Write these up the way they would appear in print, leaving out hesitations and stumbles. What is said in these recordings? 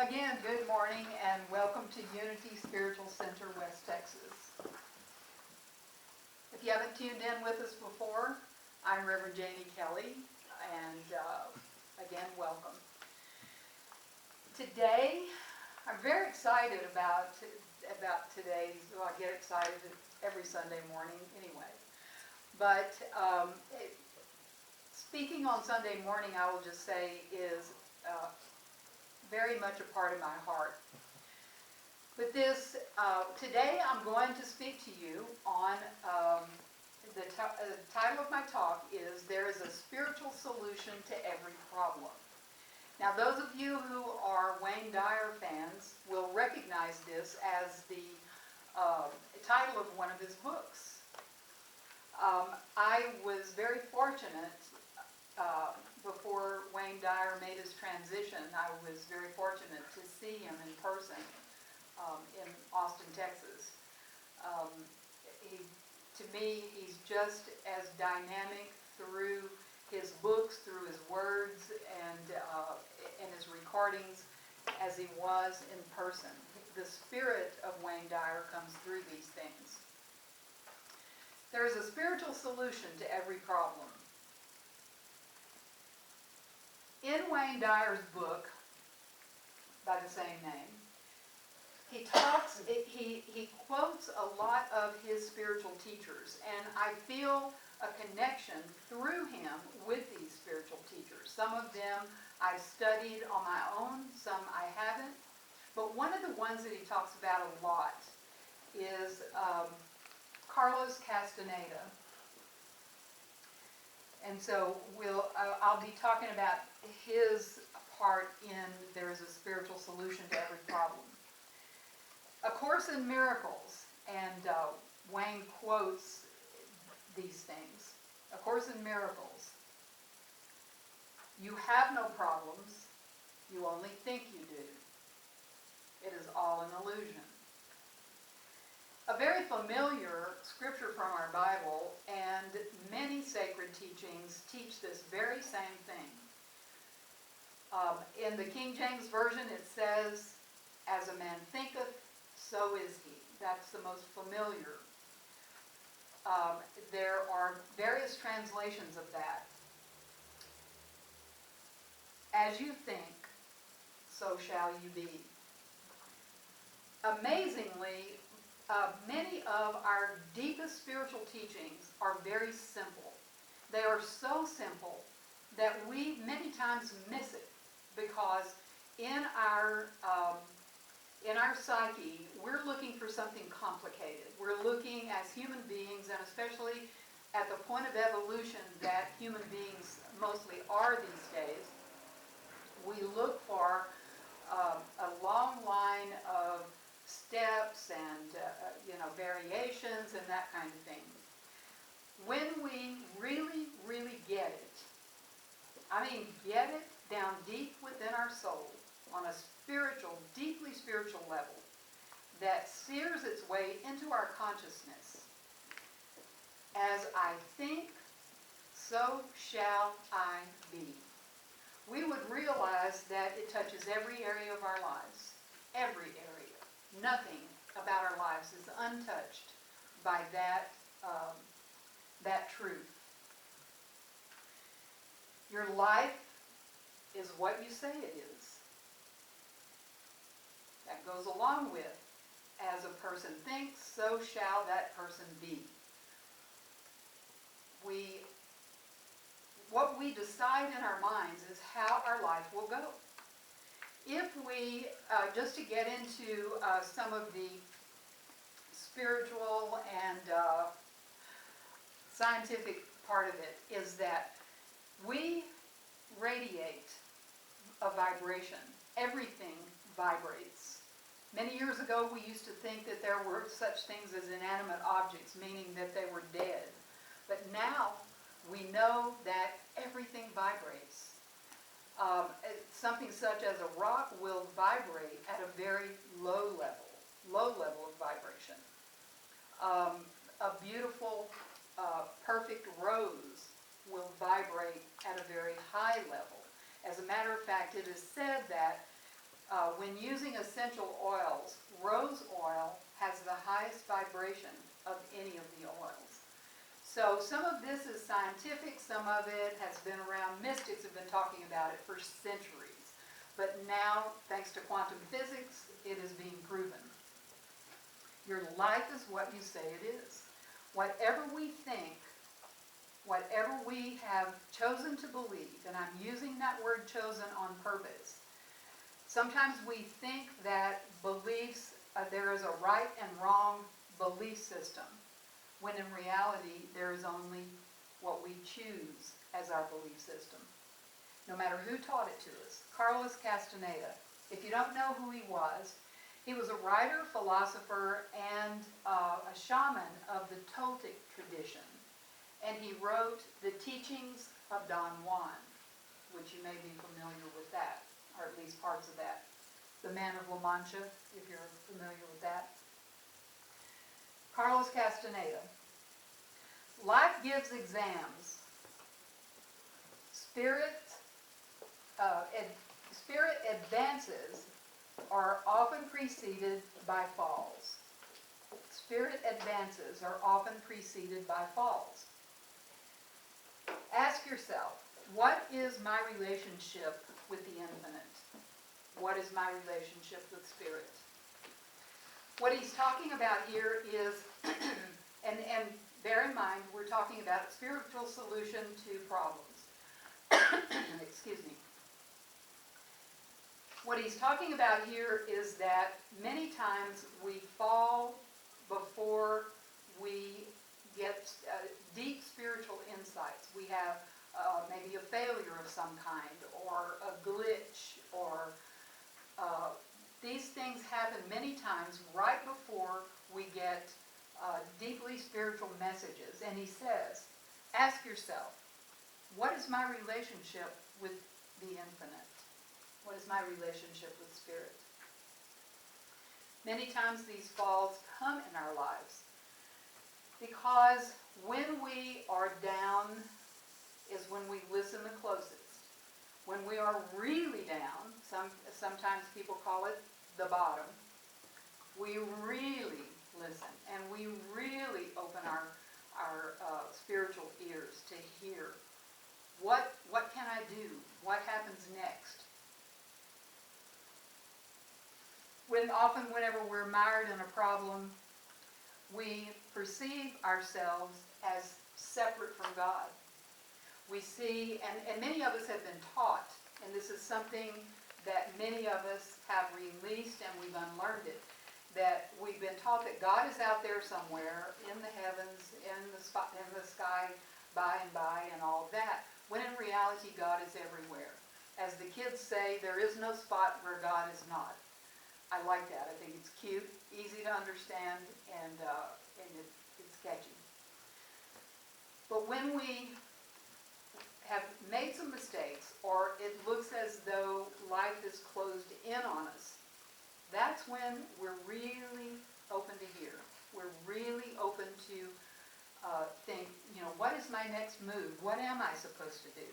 Again, good morning and welcome to Unity Spiritual Center, West Texas. If you haven't tuned in with us before, I'm Reverend Janie Kelley, and again, welcome. Today, I'm very excited about today's, well, I get excited every Sunday morning anyway, but speaking on Sunday morning, I will just say, is very much a part of my heart. But this, today I'm going to speak to you on, the title of my talk is, There is a Spiritual Solution to Every Problem. Now those of you who are Wayne Dyer fans will recognize this as the title of one of his books. I was very fortunate before Wayne Dyer made his transition. I was very fortunate to see him in person in Austin, Texas. To me, he's just as dynamic through his books, through his words, and his recordings as he was in person. The spirit of Wayne Dyer comes through these things. There is a spiritual solution to every problem. In Wayne Dyer's book, by the same name, he quotes a lot of his spiritual teachers, and I feel a connection through him with these spiritual teachers. Some of them I've studied on my own, some I haven't, but one of the ones that he talks about a lot is Carlos Castaneda. And so I'll be talking about his part in There is a Spiritual Solution to Every Problem. A Course in Miracles, and Wayne quotes these things. A Course in Miracles. You have no problems, you only think you do. It is all an illusion. A very familiar scripture from our Bible, and many sacred teachings teach this very same thing. In the King James Version it says, as a man thinketh, so is he. That's the most familiar. There are various translations of that. As you think, so shall you be. Amazingly, many of our deepest spiritual teachings are very simple. They are so simple that we many times miss it because in our psyche, we're looking for something complicated. We're looking as human beings, and especially at the point of evolution that human beings mostly are these days, we look for a long line of steps and variations and that kind of thing. When we really, really get it, I mean get it down deep within our soul on a spiritual, deeply spiritual level that sears its way into our consciousness, as I think, so shall I be. We would realize that it touches every area of our lives, every area. Nothing about our lives is untouched by that truth. Your life is what you say it is. That goes along with, as a person thinks, so shall that person be. What we decide in our minds is how our life will go. If we, just to get into some of the spiritual and scientific part of it, is that we radiate a vibration. Everything vibrates. Many years ago, we used to think that there were such things as inanimate objects, meaning that they were dead. But now we know that everything vibrates. Something such as a rock will vibrate at a very low level of vibration. A beautiful, perfect rose will vibrate at a very high level. As a matter of fact, it is said that When using essential oils, rose oil has the highest vibration of any of the oils. So some of this is scientific, some of it has been around. Mystics have been talking about it for centuries. But now, thanks to quantum physics, it is being proven. Your life is what you say it is. Whatever we think, whatever we have chosen to believe, and I'm using that word chosen on purpose. Sometimes we think that beliefs, there is a right and wrong belief system, when in reality there is only what we choose as our belief system, no matter who taught it to us. Carlos Castaneda, if you don't know who he was a writer, philosopher, and a shaman of the Toltec tradition. And he wrote The Teachings of Don Juan, which you may be familiar with that, or at least parts of that. The Man of La Mancha, if you're familiar with that. Carlos Castaneda. Life gives exams. Spirit advances are often preceded by falls. Spirit advances are often preceded by falls. Ask yourself, what is my relationship with the infinite? What is my relationship with Spirit? What he's talking about here is, and bear in mind, we're talking about spiritual solution to problems. Excuse me. What he's talking about here is that many times we fall before we get deep spiritual insights. We have maybe a failure of some kind, or a glitch, or these things happen many times right before we get deeply spiritual messages. And he says, ask yourself, what is my relationship with the infinite? What is my relationship with Spirit? Many times these falls come in our lives because when we are down is when we listen the closest. When we are really down, sometimes people call it the bottom, we really listen and we really open our spiritual ears to hear what can I do? What happens next? Whenever we're mired in a problem, we perceive ourselves as separate from God. We see, and many of us have been taught, and this is something that many of us have released and we've unlearned it, that we've been taught that God is out there somewhere in the heavens, in the sky, by and by, and all of that, when in reality God is everywhere. As the kids say, there is no spot where God is not. I like that. I think it's cute, easy to understand, and it's catchy. But when we have made some mistakes, or it looks as though life is closed in on us, that's when we're really open to hear. We're really open to think, what is my next move? What am I supposed to do?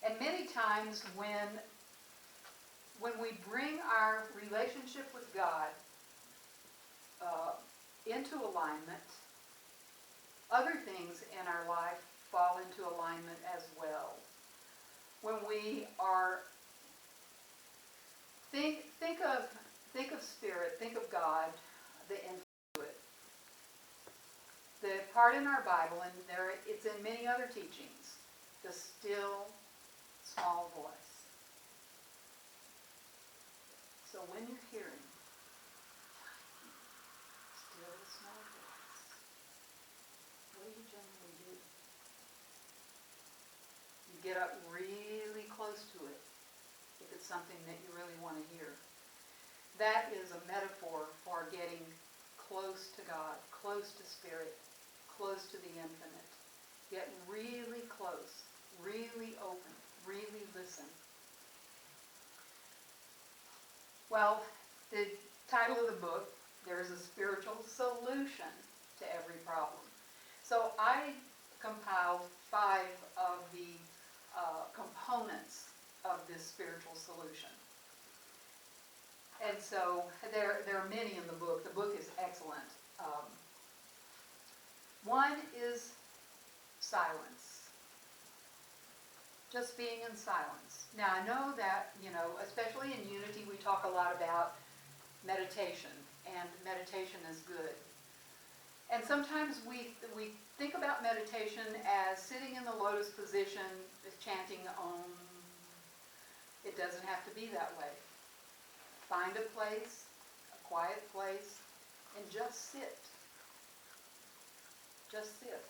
And many times when we bring our relationship with God into alignment, other things in our life fall into alignment as well. When we are think of Spirit, think of God, the infinite. The part in our Bible, and it's in many other teachings, the still small voice. So when you're hearing still small voice, what do you generally do? You get up really close to it if it's something that you really want to hear. That is a metaphor for getting close to God, close to Spirit, close to the infinite. Get really close, really open, really listen. Well, the title of the book, there's a spiritual solution to every problem. So I compiled 5 of the components of this spiritual solution. And so there are many in the book. The book is excellent. One is silence. Just being in silence. Now I know that, especially in Unity, we talk a lot about meditation, and meditation is good. And sometimes we think about meditation as sitting in the lotus position, chanting Om. It doesn't have to be that way. Find a place, a quiet place, and just sit. Just sit.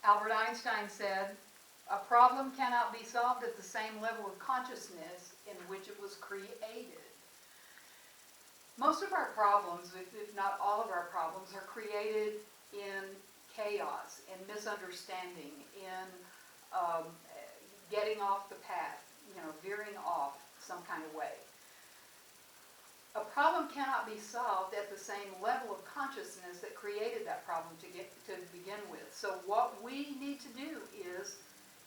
Albert Einstein said, "A problem cannot be solved at the same level of consciousness in which it was created." Most of our problems, if not all of our problems, are created in chaos, in misunderstanding, in getting off the path, veering off some kind of way. A problem cannot be solved at the same level of consciousness that created that problem to begin with. So what we need to do is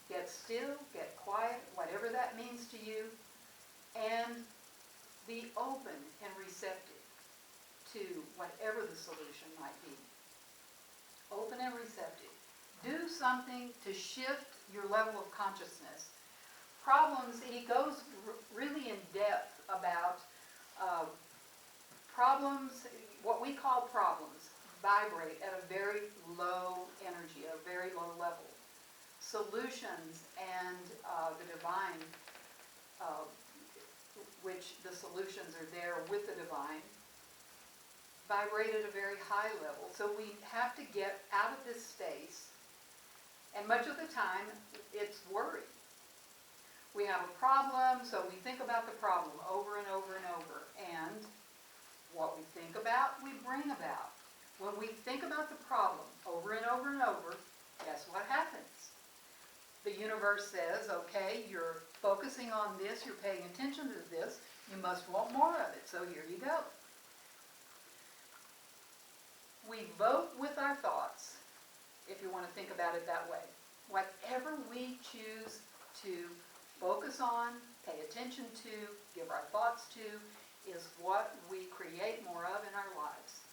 get still, get quiet, whatever that means to you, and be open and receptive to whatever the solution might be. Open and receptive. Do something to shift your level of consciousness. Problems, he goes really in depth about problems, what we call problems, vibrate at a very low energy, a very low level. Solutions and the divine, which the solutions are there with the divine, vibrate at a very high level. So we have to get out of this space, and much of the time it's worry. We have a problem, so we think about the problem over and over and over, and what we think about, we bring about. When we think about the problem over and over and over, guess what happens? The universe says, okay, you're focusing on this, you're paying attention to this, you must want more of it, so here you go. We vote with our thoughts, if you want to think about it that way. Whatever we choose to focus on, pay attention to, give our thoughts to, is what we create more of in our lives.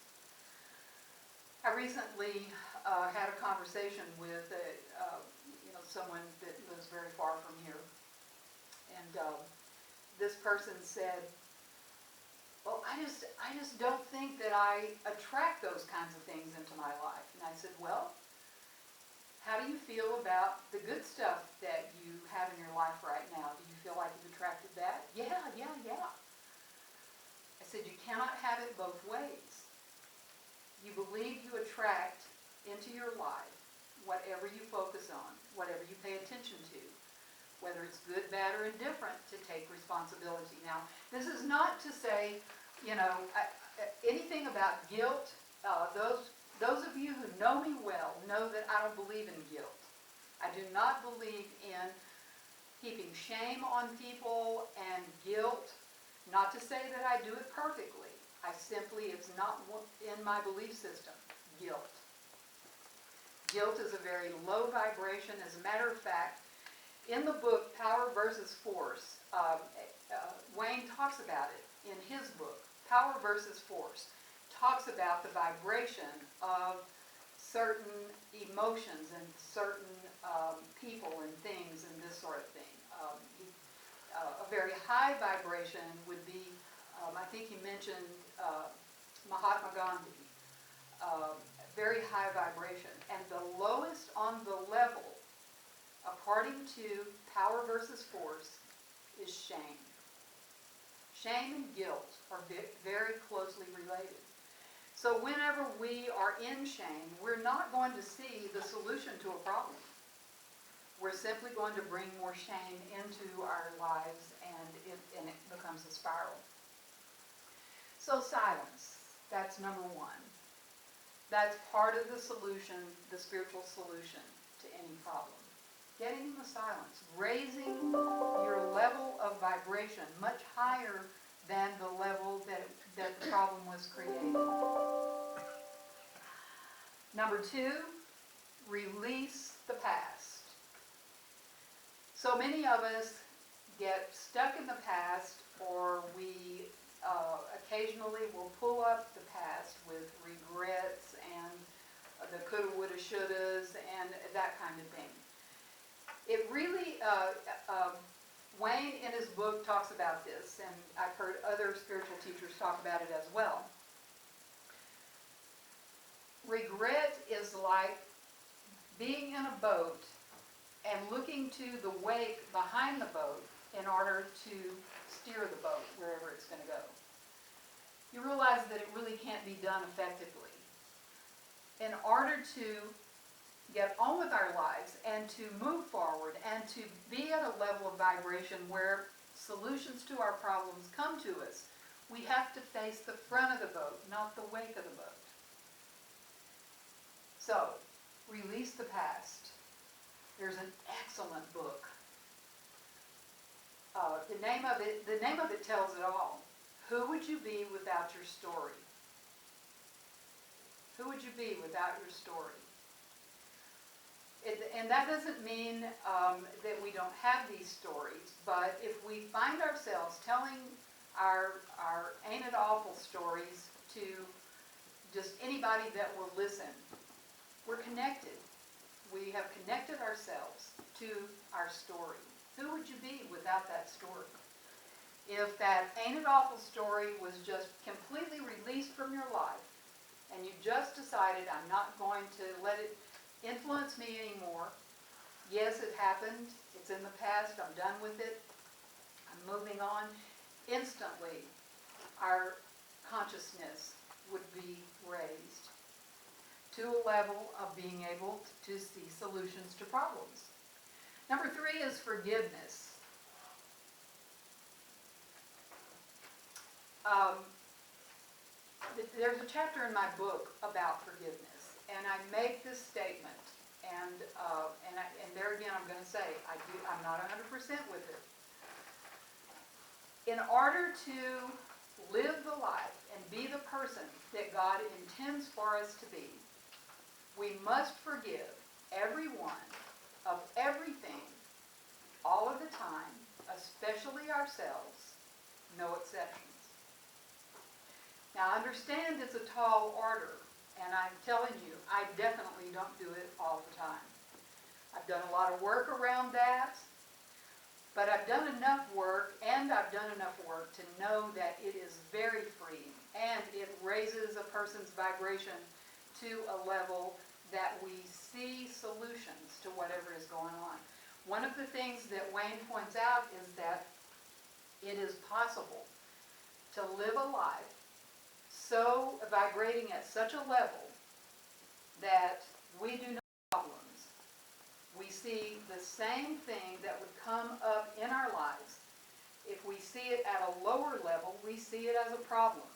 I recently had a conversation with someone that lives very far from here, and this person said, "Well, I just don't think that I attract those kinds of things into my life." And I said, "Well, how do you feel about the good stuff that you have in your life right now? Do you feel like you've attracted that?" Yeah. I said, "You cannot have it both ways. You believe you attract into your life whatever you focus on, whatever you pay attention to, whether it's good, bad, or indifferent, to take responsibility." Now, this is not to say, anything about guilt. Those of you who know me well know that I don't believe in guilt. I do not believe in heaping shame on people and guilt. Not to say that I do it perfectly. It's not in my belief system, guilt. Guilt is a very low vibration. As a matter of fact, in the book, Power versus Force, Wayne talks about it in his book, Power versus Force, talks about the vibration of certain emotions and certain people and things and this sort of thing. A very high vibration would be, I think he mentioned Mahatma Gandhi, very high vibration. And the lowest on the level, according to Power versus Force, is shame. Shame and guilt are very closely related. So whenever we are in shame, we're not going to see the solution to a problem. We're simply going to bring more shame into our lives, and it becomes a spiral. So silence, that's number one. That's part of the solution, the spiritual solution to any problem. Getting in the silence, raising your level of vibration much higher than the level that the problem was created. Number two, release the past. So many of us get stuck in the past, or we occasionally will pull up the past with regrets and the coulda, woulda, shouldas, and that kind of thing. It really, Wayne in his book talks about this, and I've heard other spiritual teachers talk about it as well. Regret is like being in a boat and looking to the wake behind the boat in order to steer the boat wherever it's going to go. You realize that it really can't be done effectively. In order to get on with our lives and to move forward and to be at a level of vibration where solutions to our problems come to us, we have to face the front of the boat, not the wake of the boat. So, release the past. There's an excellent book. The name of it tells it all. Who would you be without your story? Who would you be without your story? And that doesn't mean that we don't have these stories, but if we find ourselves telling our ain't it awful stories to just anybody that will listen, we're connected. We have connected ourselves to our story. Who would you be without that story? If that ain't it awful story was just completely released from your life, and you just decided, I'm not going to let it influence me anymore. Yes, it happened. It's in the past. I'm done with it. I'm moving on. Instantly, our consciousness would be raised to a level of being able to see solutions to problems. Number 3 is forgiveness. There's a chapter in my book about forgiveness, and I make this statement, and there again I'm going to say I'm not 100% with it. In order to live the life and be the person that God intends for us to be, we must forgive everyone of everything, all of the time, especially ourselves, no exceptions. Now understand it's a tall order, and I'm telling you, I definitely don't do it all the time. I've done a lot of work around that, but I've done enough work, and I've done enough work to know that it is very freeing, and it raises a person's vibration to a level that we see solutions to whatever is going on. One of the things that Wayne points out is that it is possible to live a life so vibrating at such a level that we do no problems. We see the same thing that would come up in our lives. If we see it at a lower level, we see it as a problem.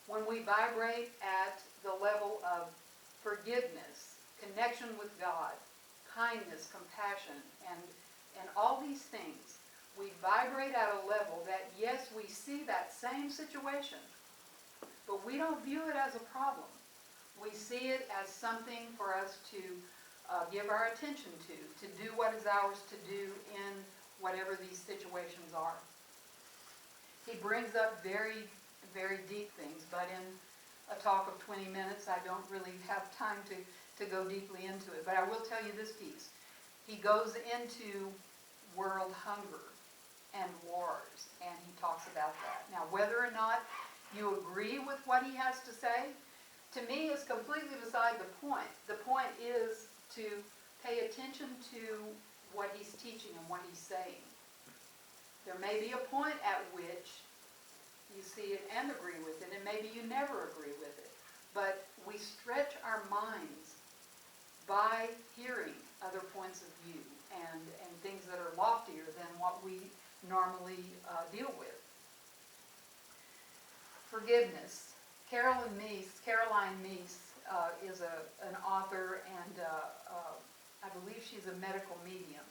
When we vibrate at the level of forgiveness, connection with God, kindness, compassion, and all these things, we vibrate at a level that, yes, we see that same situation, but we don't view it as a problem. We see it as something for us to give our attention to do what is ours to do in whatever these situations are. He brings up very, very deep things, but in a talk of 20 minutes, I don't really have time to go deeply into it. But I will tell you this piece. He goes into world hunger and wars, and he talks about that. Now, whether or not you agree with what he has to say, to me is completely beside the point. The point is to pay attention to what he's teaching and what he's saying. There may be a point at which you see it and agree with it, and maybe you never agree with it. But we stretch our minds by hearing other points of view and things that are loftier than what we normally deal with. Forgiveness. Caroline Meese is an author, and I believe she's a medical medium.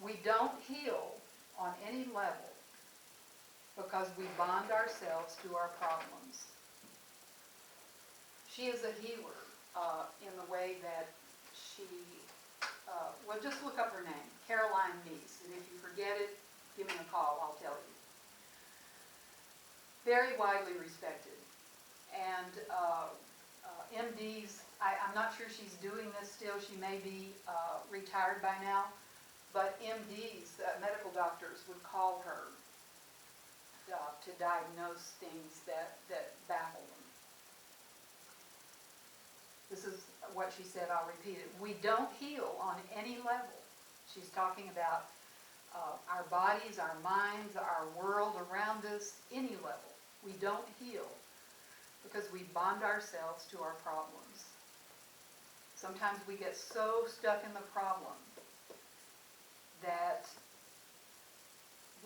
We don't heal on any level because we bond ourselves to our problems. She is a healer in the way that she well, just look up her name, Caroline Neese, and if you forget it, give me a call, I'll tell you. Very widely respected. And MDs, I'm not sure she's doing this still, she may be retired by now, but MDs, medical doctors, would call her to diagnose things that baffle them. This is what she said, I'll repeat it. We don't heal on any level. She's talking about our bodies, our minds, our world around us, any level. We don't heal because we bond ourselves to our problems. Sometimes we get so stuck in the problem that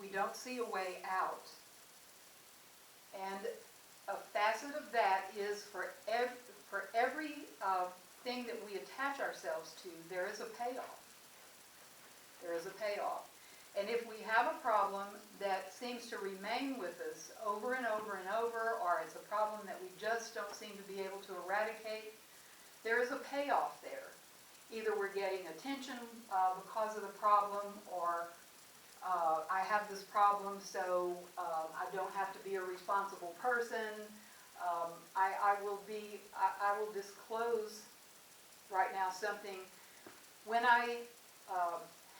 we don't see a way out. And a facet of that is for every thing that we attach ourselves to, there is a payoff. There is a payoff. And if we have a problem that seems to remain with us over and over and over, or it's a problem that we just don't seem to be able to eradicate, there is a payoff there. Either we're getting attention because of the problem, or I have this problem, so I don't have to be a responsible person. I will disclose right now something. When I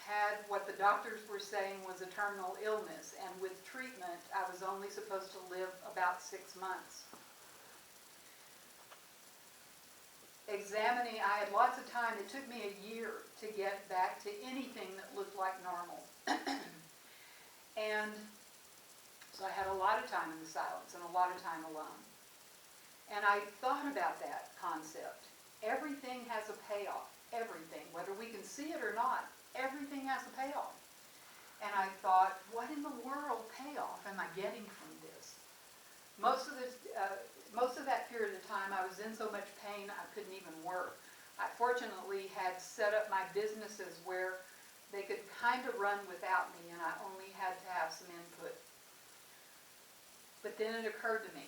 had what the doctors were saying was a terminal illness, and with treatment I was only supposed to live about 6 months. Examining, I had lots of time. It took me a year to get back to anything that looked like normal. And so I had a lot of time in the silence and a lot of time alone. And I thought about that concept. Everything has a payoff. Everything. Whether we can see it or not, everything has a payoff. And I thought, what in the world payoff am I getting from this? Most of that period of time I was in so much pain I couldn't even work. I fortunately had set up my businesses where they could kind of run without me, and I only had to have some input. But then it occurred to me,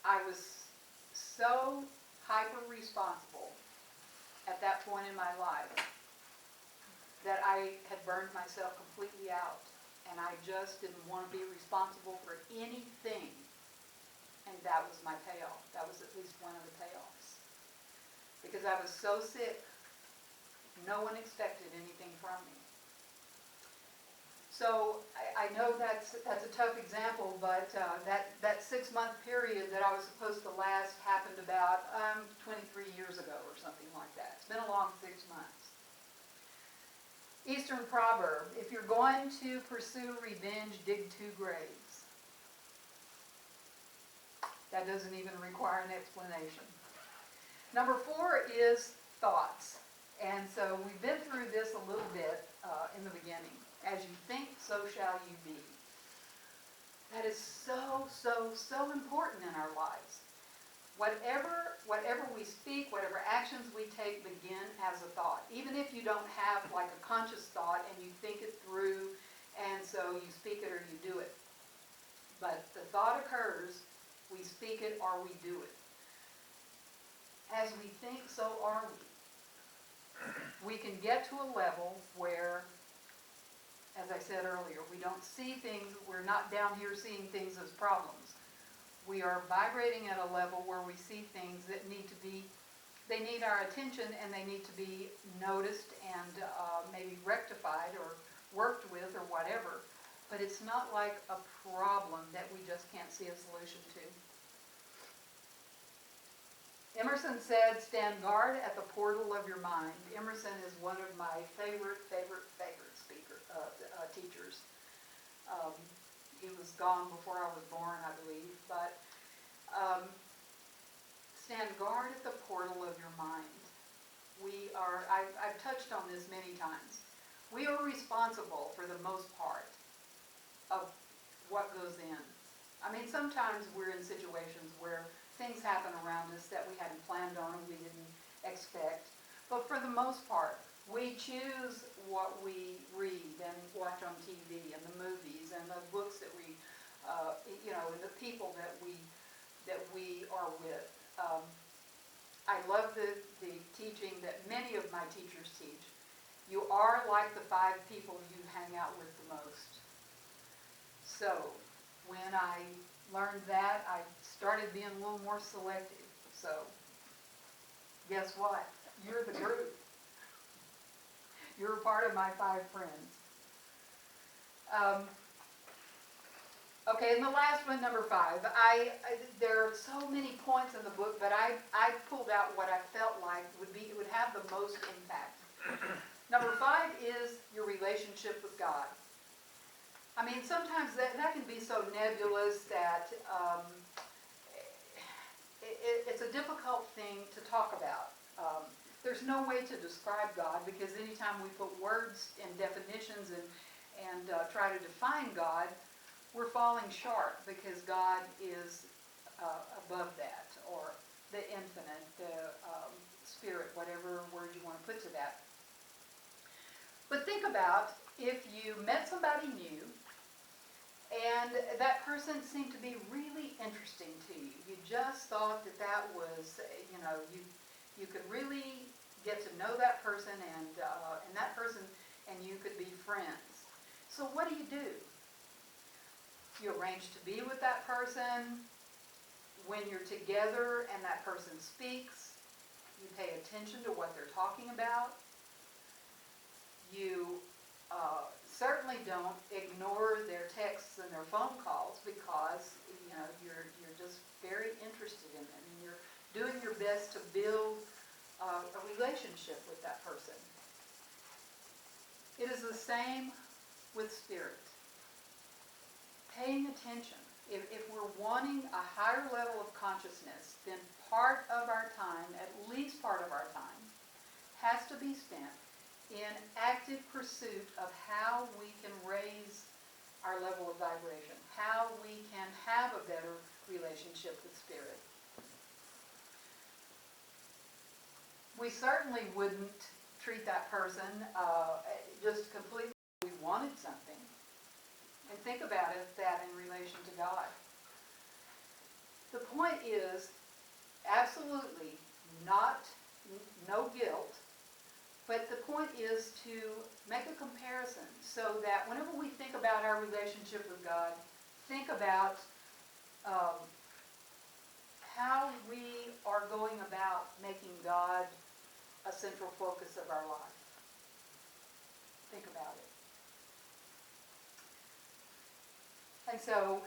I was so hyper-responsible at that point in my life that I had burned myself completely out, and I just didn't want to be responsible for anything. And that was my payoff. That was at least one of the payoffs. Because I was so sick, no one expected anything from me. So I know that's a tough example, but that 6-month period that I was supposed to last happened about 23 years ago or something like that. It's been a long 6 months. Eastern proverb, if you're going to pursue revenge, dig 2 graves. That doesn't even require an explanation. Number 4 is thoughts. And so we've been through this a little bit in the beginning. As you think, so shall you be. That is so, so, so important in our lives. Whatever we speak, whatever actions we take begin as a thought. Even if you don't have like a conscious thought and you think it through, and so you speak it or you do it. But the thought occurs, we speak it or we do it. As we think, so are we. We can get to a level where, as I said earlier, we don't see things, we're not down here seeing things as problems. We are vibrating at a level where we see things that need our attention, and they need to be noticed and maybe rectified or worked with or whatever. But it's not like a problem that we just can't see a solution to. Emerson said, stand guard at the portal of your mind. Emerson is one of my favorite teachers. He was gone before I was born, I believe. But stand guard at the portal of your mind. I've touched on this many times. We are responsible for the most part of what goes in. I mean, sometimes we're in situations where things happen around us that we hadn't planned on and we didn't expect. But for the most part, we choose what we read and watch on TV and the movies and the books that we, and the people that we are with. I love the teaching that many of my teachers teach. You are like the 5 people you hang out with the most. So when I learned that, I started being a little more selective. So guess what? You're the group. You're a part of my 5 friends. Okay, and the last one, number 5. There are so many points in the book, but I pulled out what I felt like would have the most impact. Number 5 is your relationship with God. I mean, sometimes that can be so nebulous that it's a difficult thing to talk about. There's no way to describe God, because anytime we put words and definitions and try to define God, we're falling short, because God is above that, or the infinite, the spirit, whatever word you want to put to that. But think about if you met somebody new, and that person seemed to be really interesting to you. You just thought that was, you could really get to know that person, and that person and you could be friends. So what do? You arrange to be with that person. When you're together and that person speaks, you pay attention to what they're talking about. You certainly don't ignore their texts and their phone calls, because you're just very interested in them, and you're doing your best to build a relationship with that person. It is the same with spirit. Paying attention. If we're wanting a higher level of consciousness, then part of our time, at least part of our time, has to be spent in active pursuit of how we can raise our level of vibration, how we can have a better relationship with spirit. We certainly wouldn't treat that person just completely if we wanted something. And think about that in relation to God. The point is absolutely no guilt, but the point is to make a comparison, so that whenever we think about our relationship with God, think about how we are going about making God a central focus of our life. Think about it. And so,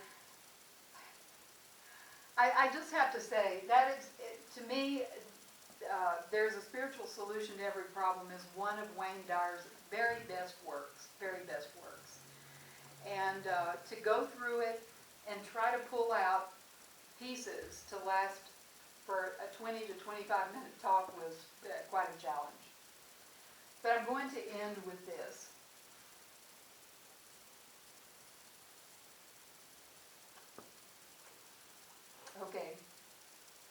I just have to say, that is, to me, There's a Spiritual Solution to Every Problem is one of Wayne Dyer's very best works. And to go through it and try to pull out pieces to last for a 20 to 25 minute talk was quite a challenge. But I'm going to end with this. Okay,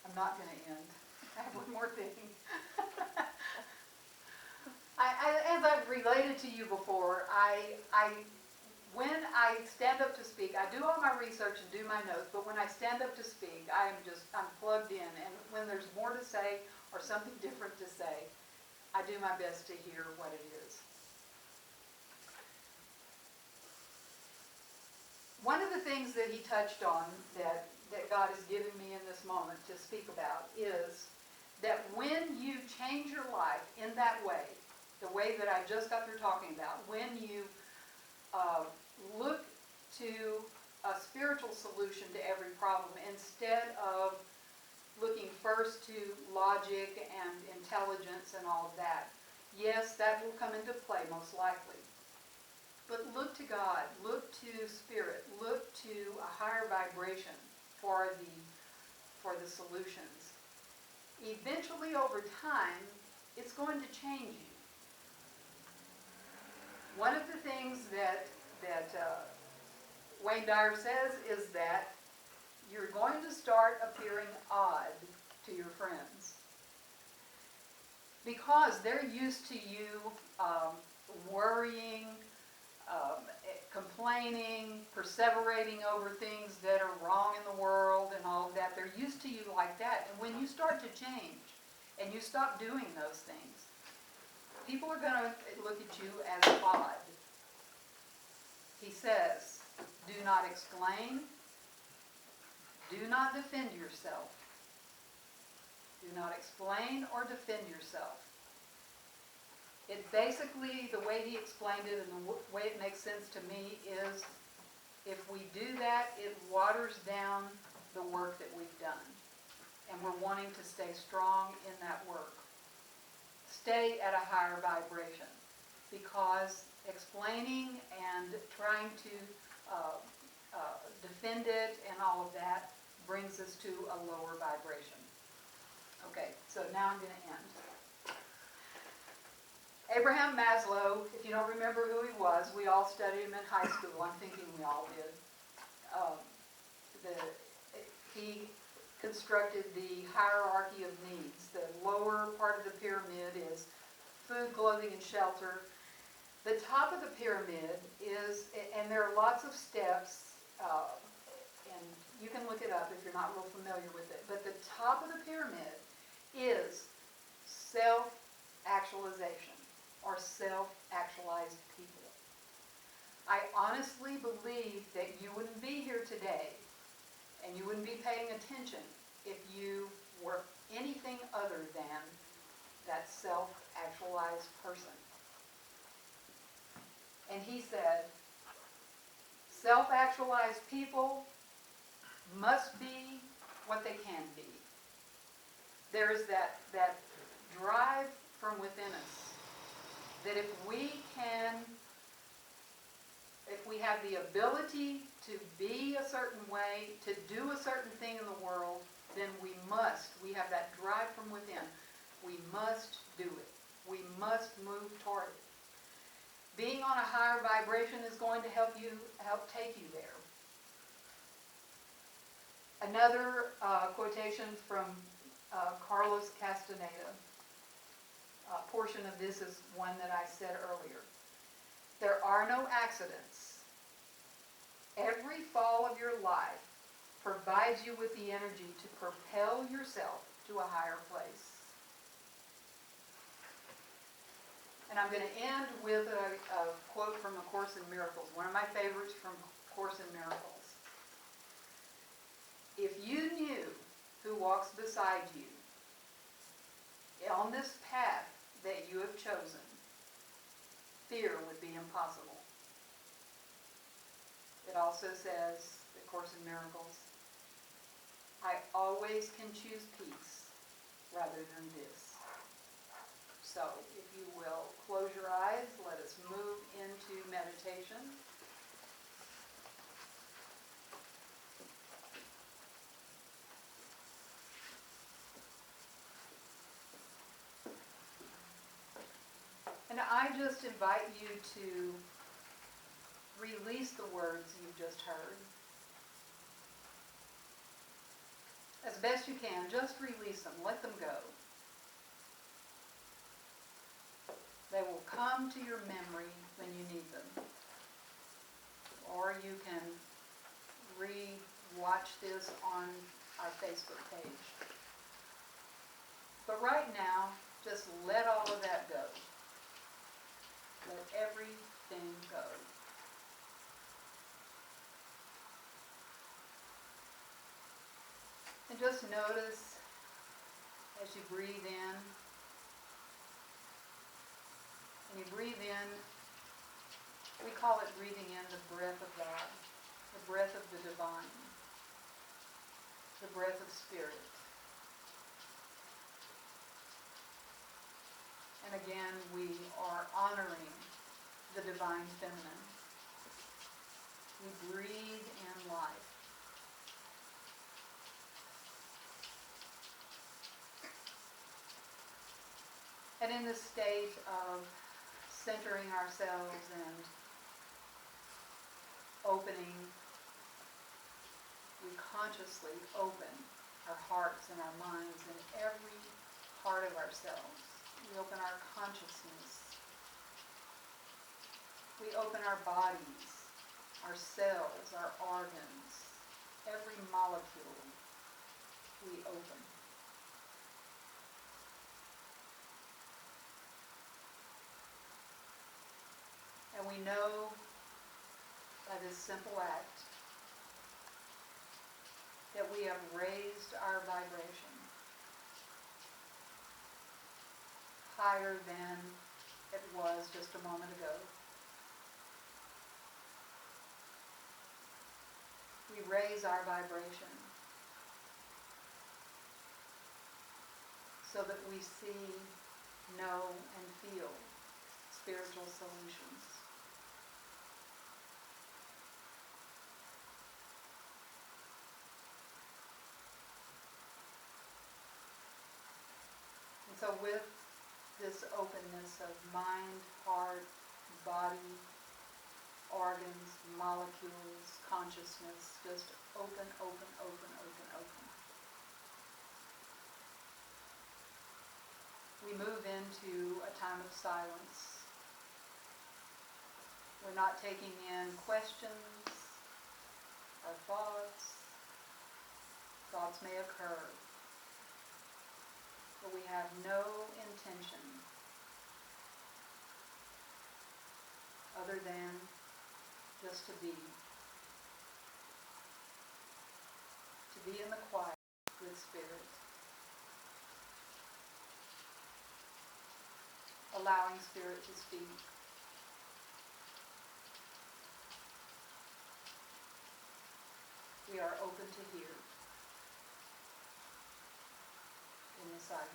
I'm not going to end. I have one more thing. As I've related to you before, when I stand up to speak, I do all my research and do my notes, but when I stand up to speak, I'm plugged in, and when there's more to say or something different to say, I do my best to hear what it is. One of the things that he touched on that God has given me in this moment to speak about is that when you change your life in that way, the way that I just got through talking about, when you look to a spiritual solution to every problem instead of looking first to logic and intelligence and all of that, yes, that will come into play most likely. But look to God, look to spirit, look to a higher vibration for the solutions. Eventually, over time, it's going to change you. One of the things that Wayne Dyer says is that you're going to start appearing odd to your friends because they're used to you worrying, complaining, perseverating over things that are wrong in the world and all of that. They're used to you like that. And when you start to change, and you stop doing those things, people are going to look at you as odd. He says, do not explain, do not defend yourself. Do not explain or defend yourself. It basically, the way he explained it and the way it makes sense to me is, if we do that, it waters down the work that we've done. And we're wanting to stay strong in that work. Stay at a higher vibration. Because explaining and trying to defend it and all of that brings us to a lower vibration. Okay, so now I'm going to end. Abraham Maslow, if you don't remember who he was, we all studied him in high school. I'm thinking we all did. He constructed the hierarchy of needs. The lower part of the pyramid is food, clothing, and shelter. The top of the pyramid is, and there are lots of steps, and you can look it up if you're not real familiar with it, but the top of the pyramid is self-actualization, or self-actualized people. I honestly believe that you wouldn't be here today, and you wouldn't be paying attention if you were anything other than that self-actualized person. And he said, self-actualized people must be what they can be. There is that drive from within us that if we have the ability to be a certain way, to do a certain thing in the world, then we have that drive from within. We must do it. We must move toward it. Being on a higher vibration is going to help take you there. Another quotation from Carlos Castaneda. A portion of this is one that I said earlier. There are no accidents. Every fall of your life provides you with the energy to propel yourself to a higher place. And I'm going to end with a quote from A Course in Miracles, one of my favorites from Course in Miracles. If you knew who walks beside you on this path that you have chosen, fear would be impossible. It also says, The Course in Miracles, I always can choose peace rather than this. So, if you will close your eyes, let us move into meditation. And I just invite you to release the words you've just heard. As best you can, just release them. Let them go. They will come to your memory when you need them. Or you can re-watch this on our Facebook page. But right now, just let all of that go. Let everything go. And just notice as you breathe in, and you breathe in, we call it breathing in the breath of God, the breath of the divine, the breath of spirit. And again, we are honoring the divine feminine. We breathe in life. And in this state of centering ourselves and opening, we consciously open our hearts and our minds and every part of ourselves. We open our consciousness. We open our bodies, our cells, our organs, every molecule we open. we know by this simple act that we have raised our vibration higher than it was just a moment ago. We raise our vibration so that we see, know, and feel spiritual solutions. And so with this openness of mind, heart, body, organs, molecules, consciousness, just open, open, open, open, open. We move into a time of silence. We're not taking in questions or thoughts. Thoughts may occur, but we have no intention other than just to be in the quiet with Spirit, allowing Spirit to speak. We are open to hear in the silence.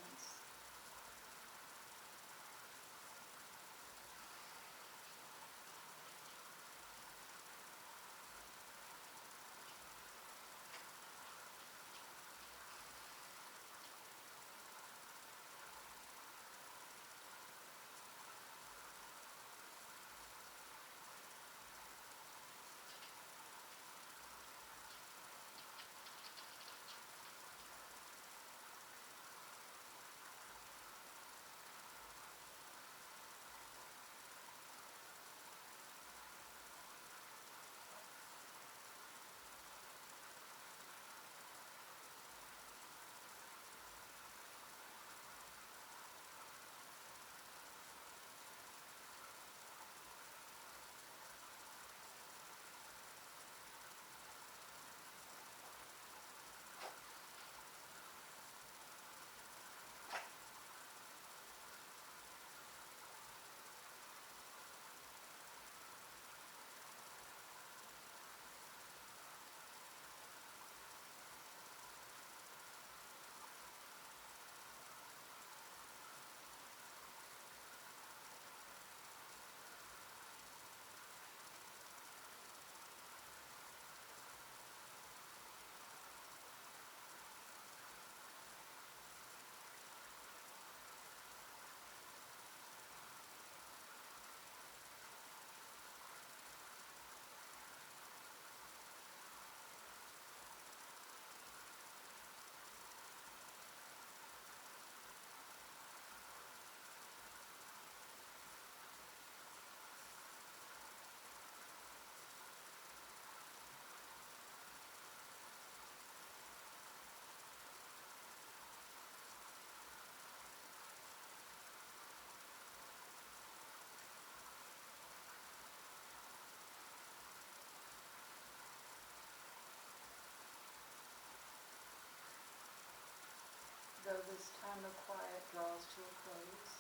Though this time of quiet draws to a close,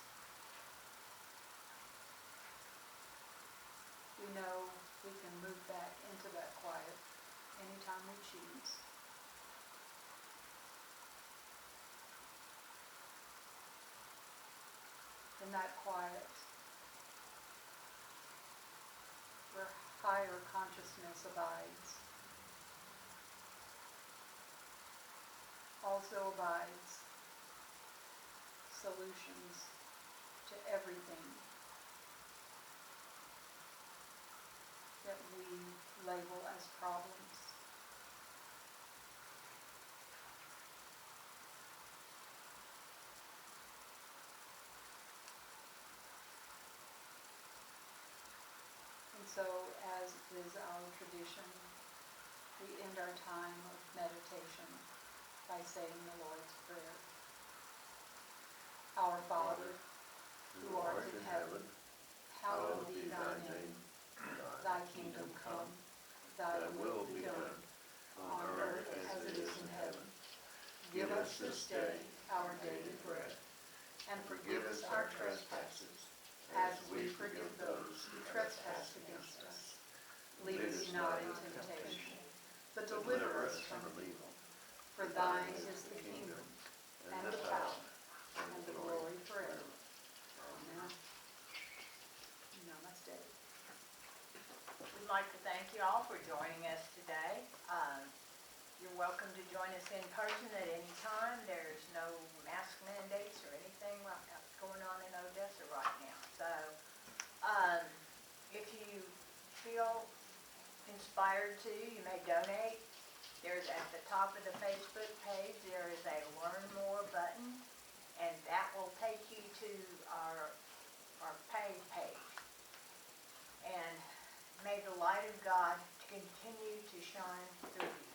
we know we can move back into that quiet anytime we choose. In that quiet, where higher consciousness abides, also abides solutions to everything that we label as problems. And so, as is our tradition, we end our time of meditation by saying the Lord's Prayer. Our Father, who art in heaven, hallowed be thy name. us this day our daily bread, and forgive us our trespasses, as we forgive those who trespass against us. Lead us not into temptation, but deliver us from evil. For thine is the kingdom, and the power, and the glory forever. Amen. Namaste. We'd like to thank you all for joining us today. You're welcome to join us in person at any time. There's no mask mandates or anything like that's going on in Odessa right now. So if you feel inspired to, you may donate. There's at the top of the Facebook page, there is a Learn More button, and that will take you to our pay page. And may the light of God continue to shine through you.